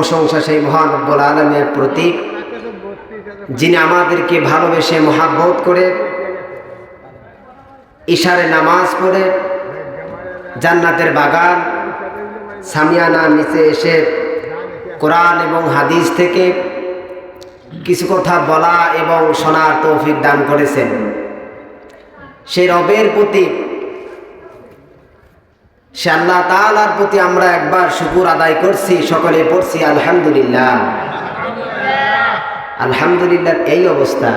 প্রশংসা সেই মহান রব্বুল আলামিনের প্রতি, যিনি আমাদেরকে ভালোবেসে মহাব্বত করে ইশারে নামাজ পড়ে জান্নাতের বাগান সামিয়ানার নিচে এসে কোরআন এবং হাদিস থেকে কিছু কথা বলা এবং শোনার তৌফিক দান করেছেন। সেই রবের প্রতি, সে আল্লাহ তাআলার প্রতি আমরা একবার শুকর আদায় করছি, সকলে পড়ছি আলহামদুলিল্লাহ। আলহামদুলিল্লাহ এই অবস্থা।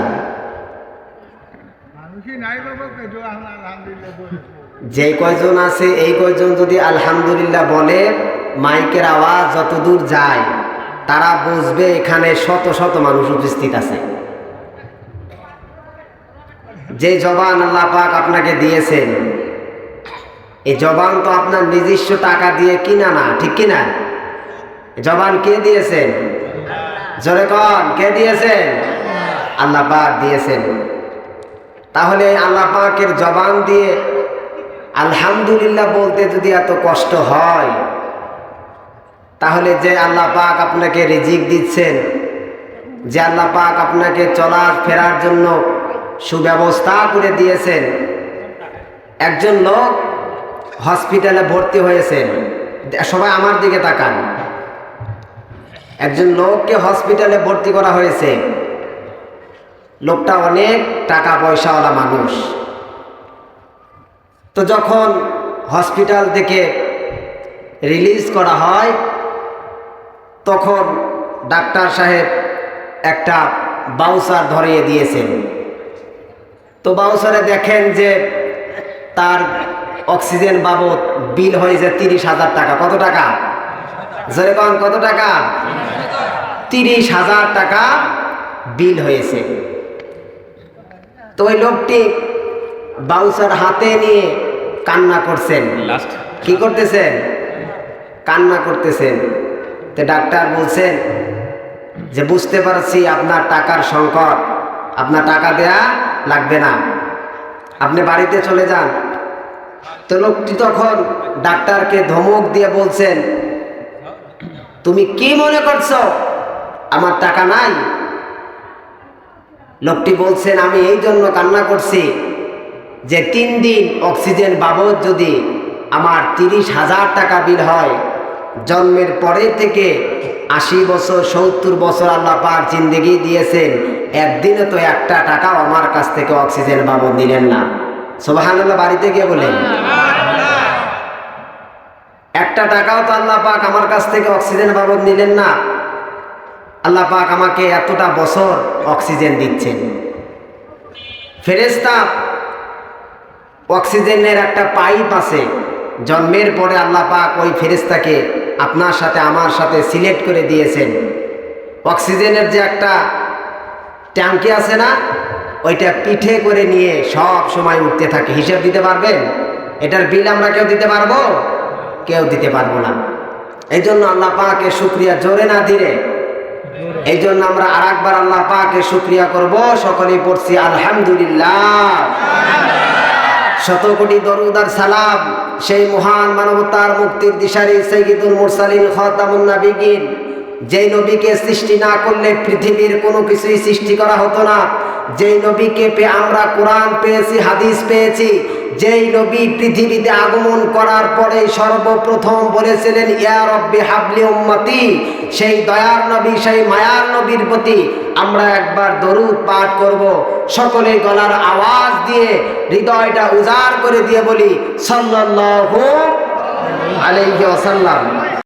যে কয়জন আছে এই কয়জন যদি আলহামদুলিল্লাহ বলে, মাইকের আওয়াজ যতদূর যায় তারা বুঝবে এখানে শত শত মানুষ উপস্থিত আছে। যে জবান আল্লাহ পাক আপনাকে দিয়েছেন, এই জবান তো আপনার নিজস্ব টাকা দিয়ে কিনা না, ঠিক কিনা? জবান কে দিয়েছেন? জোরে কোন, কে দিয়েছেন? আল্লাহ পাক দিয়েছেন। তাহলে আল্লাহ পাকের জবান দিয়ে আলহামদুলিল্লাহ বলতে যদি এত কষ্ট হয়, তাহলে যে আল্লাহ পাক আপনাকে রিজিক দিচ্ছেন, যে আল্লাহ পাক আপনাকে চলার ফেরার জন্য সুব্যবস্থা করে দিয়েছেন, একজন লোক হসপিটালে ভর্তি হয়েছেন, সবাই আমার দিকে তাকান। একজন লোককে হসপিটালে ভর্তি করা হয়েছে। লোকটা অনেক টাকা পয়সাওয়ালা মানুষ। তো যখন হসপিটাল থেকে রিলিজ করা হয়, তখন ডাক্তার সাহেব একটা বাউচার ধরিয়ে দিয়েছেন। তো বাউচারে দেখেন যে তার অক্সিজেন বাবদ বিল হয়েছে 30,000 টাকা। কত টাকা? জোরে কোন, কত টাকা? 30,000 টাকা বিল হয়েছে। তো ওই লোকটি বাউচার হাতে নিয়ে কান্না করছেন। কি করতেছেন? কান্না করতেছেন। তো ডাক্তার বলছেন যে বুঝতে পারছি আপনার টাকার সংকট, আপনার টাকা দেয়া লাগবে না, আপনি বাড়িতে চলে যান। তো লোকটি তখন ডাক্তারকে ধমক দিয়ে বলছেন, তুমি কি মনে করছো আমার টাকা নাই? লোকটি বলছেন, আমি এই জন্য কান্না করছি যে 3 দিন অক্সিজেন বাবদ যদি আমার 30,000 টাকা বিল হয়, জন্মের পরে থেকে 80 বছর 70 বছর আল্লাহ পাক জিন্দেগি দিয়েছেন, একদিনে তো একটা টাকাও আমার কাছ থেকে অক্সিজেন বাবদ নিলেন না। সুবহানাল্লাহ, বাড়িতে গিয়ে বলেন, একটা টাকাও তো আল্লাহ পাক আমার কাছ থেকে অক্সিজেন বাবদ নিলেন না। আল্লাহ পাক আমাকে এতটা বছর অক্সিজেন দিচ্ছেন। ফেরেশতা অক্সিজেনের একটা পাইপ আছে, জন্মের পরে আল্লাহ পাক ওই ফেরেশতাকে আপনার সাথে আমার সাথে সিলেক্ট করে দিয়েছেন। অক্সিজেনের যে একটা ট্যাঙ্কি আছে না, ওইটা পিঠে করে নিয়ে সব সময় উঠতে থাকে। হিসাব দিতে পারবেন? এটার বিল আমরা কেউ দিতে পারবো? কেউ দিতে পারবো না। এই জন্য আল্লাহ পাকের শুকরিয়া জোরে না ধীরে, এই জন্য আমরা আরেকবার আল্লাহ পাকের শুকরিয়া করব। সকলেই পড়ছি আলহামদুলিল্লাহ। শত কোটি দরুদ আর সালাম সেই মহান মানবতার মুক্তির দিশারি সাইয়্যিদুল মুরসালিন খাতামুন নাবিয়িন, যেই নবীকে সৃষ্টি না করলে পৃথিবীর কোনো কিছুই সৃষ্টি করা হতো না। যেই নবীকে পেয়ে আমরা কোরআন পেয়েছি, হাদিস পেয়েছি। যেই নবী পৃথিবীতে আগমন করার পরে সর্বপ্রথম বলেছিলেন, ইয়া রব্বি হাবলি উম্মতি, সেই দয়ার নবী, সেই মায়ার নবীর প্রতি আমরা একবার দরুদ পাঠ করব। সকলে গলার আওয়াজ দিয়ে হৃদয়টা উজাড় করে দিয়ে বলি সাল্লাল্লাহু আলাইহি ওয়াসাল্লাম।